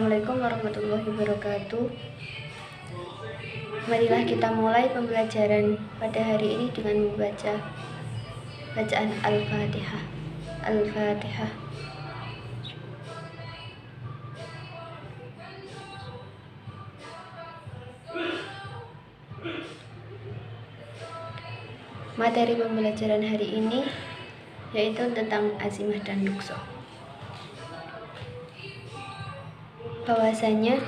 Assalamualaikum warahmatullahi wabarakatuh. Marilah kita mulai pembelajaran pada hari ini dengan membaca bacaan Al-Fatihah. Al-Fatihah. Materi pembelajaran hari ini yaitu tentang azimah dan rukso. Bahwasanya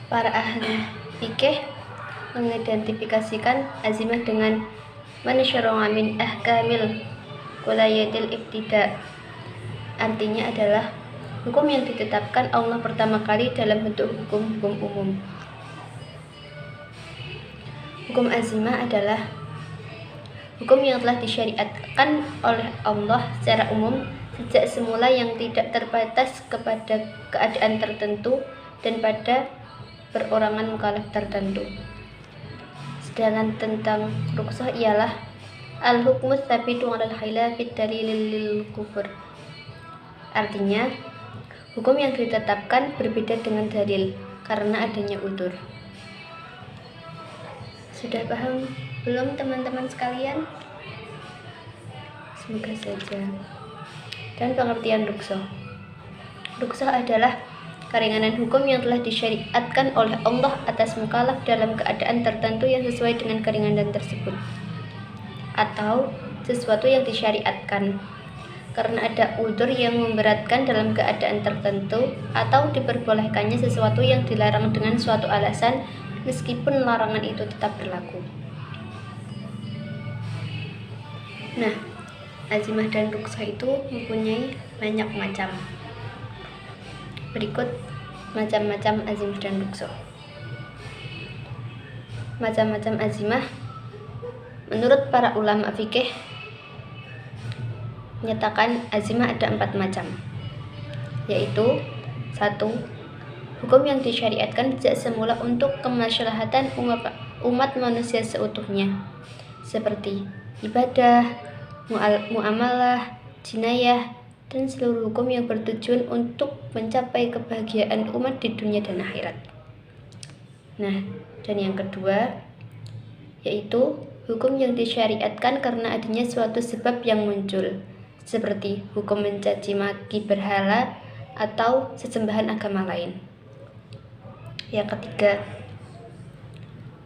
para ahli fikih mengidentifikasikan azimah dengan manusyara'a min ahkamil wilayatil ibtida. Artinya adalah hukum yang ditetapkan Allah pertama kali dalam bentuk hukum-hukum umum. Hukum azimah adalah hukum yang telah disyariatkan oleh Allah secara umum sejak semula, yang tidak terbatas kepada keadaan tertentu dan pada perorangan mukallaf tertentu. Sedangkan tentang rukhsah ialah al-hukmu tsabitu 'alal khilafid dalilil lil kufur. Artinya, hukum yang ditetapkan berbeda dengan dalil karena adanya udzur. Sudah paham belum teman-teman sekalian? Semoga saja. Dan pengertian rukhsah. Rukhsah adalah keringanan hukum yang telah disyariatkan oleh Allah atas mukallaf dalam keadaan tertentu yang sesuai dengan keringanan tersebut, atau sesuatu yang disyariatkan karena ada udzur yang memberatkan dalam keadaan tertentu, atau diperbolehkannya sesuatu yang dilarang dengan suatu alasan meskipun larangan itu tetap berlaku. Nah, azimah dan rukhsah itu mempunyai banyak macam. Berikut macam-macam azimah dan rukhsah. Macam-macam azimah menurut para ulama fikih menyatakan azimah ada 4 macam, yaitu 1. Hukum yang disyariatkan sejak semula untuk kemaslahatan umat manusia seutuhnya, seperti ibadah, muamalah, jinayah, dan seluruh hukum yang bertujuan untuk mencapai kebahagiaan umat di dunia dan akhirat. Nah, dan yang kedua yaitu hukum yang disyariatkan karena adanya suatu sebab yang muncul, seperti hukum mencaci maki berhala atau sesembahan agama lain. Yang ketiga,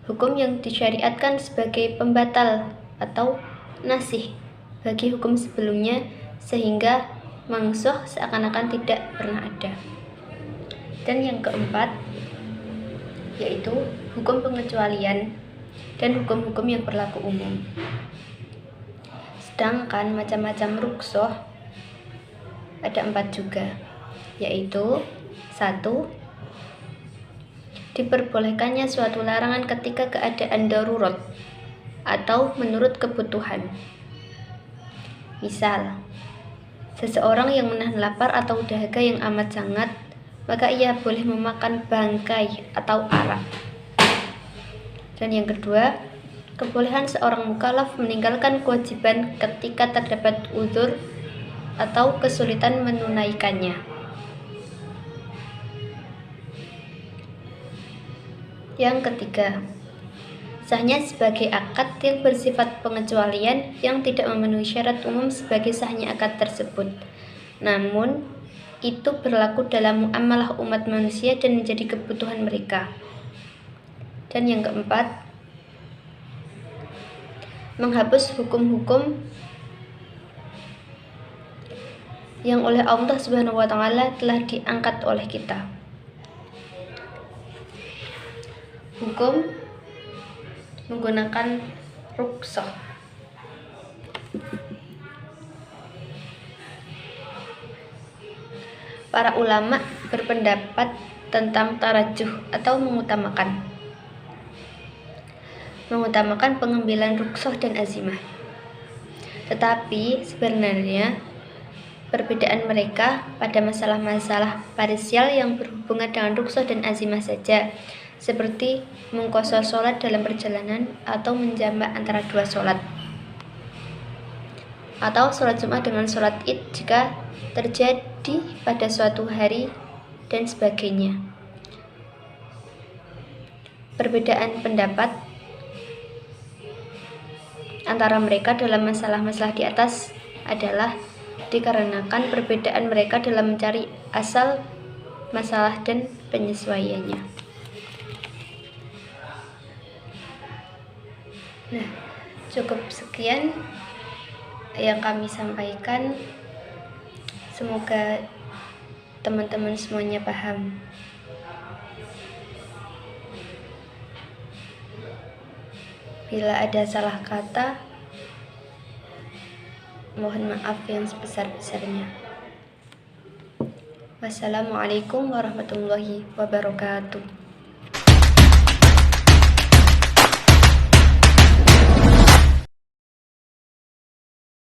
hukum yang disyariatkan sebagai pembatal atau nasih bagi hukum sebelumnya, sehingga mangsuh seakan-akan tidak pernah ada. Dan yang keempat yaitu hukum pengecualian dan hukum-hukum yang berlaku umum. Sedangkan macam-macam rukhsah ada 4 juga, yaitu 1. Diperbolehkannya suatu larangan ketika keadaan darurat atau menurut kebutuhan. Misal, seseorang yang menahan lapar atau dahaga yang amat sangat, maka ia boleh memakan bangkai atau arak. Dan yang kedua, kebolehan seorang mukallaf meninggalkan kewajiban ketika terdapat udzur atau kesulitan menunaikannya. Yang ketiga, sahnya sebagai akad yang bersifat pengecualian yang tidak memenuhi syarat umum sebagai sahnya akad tersebut, namun itu berlaku dalam muamalah umat manusia dan menjadi kebutuhan mereka. Dan yang keempat, menghapus hukum-hukum yang oleh Allah Subhanahu wa taala telah diangkat oleh kita. Hukum menggunakan rukhsah. Para ulama berpendapat tentang tarajuh atau mengutamakan pengambilan rukhsah dan azimah. Tetapi sebenarnya perbedaan mereka pada masalah-masalah parsial yang berhubungan dengan rukhsah dan azimah saja, seperti mengqashar sholat dalam perjalanan atau menjamak antara 2 sholat, atau sholat Jumat dengan sholat Id jika terjadi pada suatu hari, dan sebagainya. Perbedaan pendapat antara mereka dalam masalah-masalah di atas adalah dikarenakan perbedaan mereka dalam mencari asal masalah dan penyesuaiannya. Nah, cukup sekian yang kami sampaikan. Semoga teman-teman semuanya paham. Bila ada salah kata, mohon maaf yang sebesar-besarnya. Wassalamualaikum warahmatullahi wabarakatuh.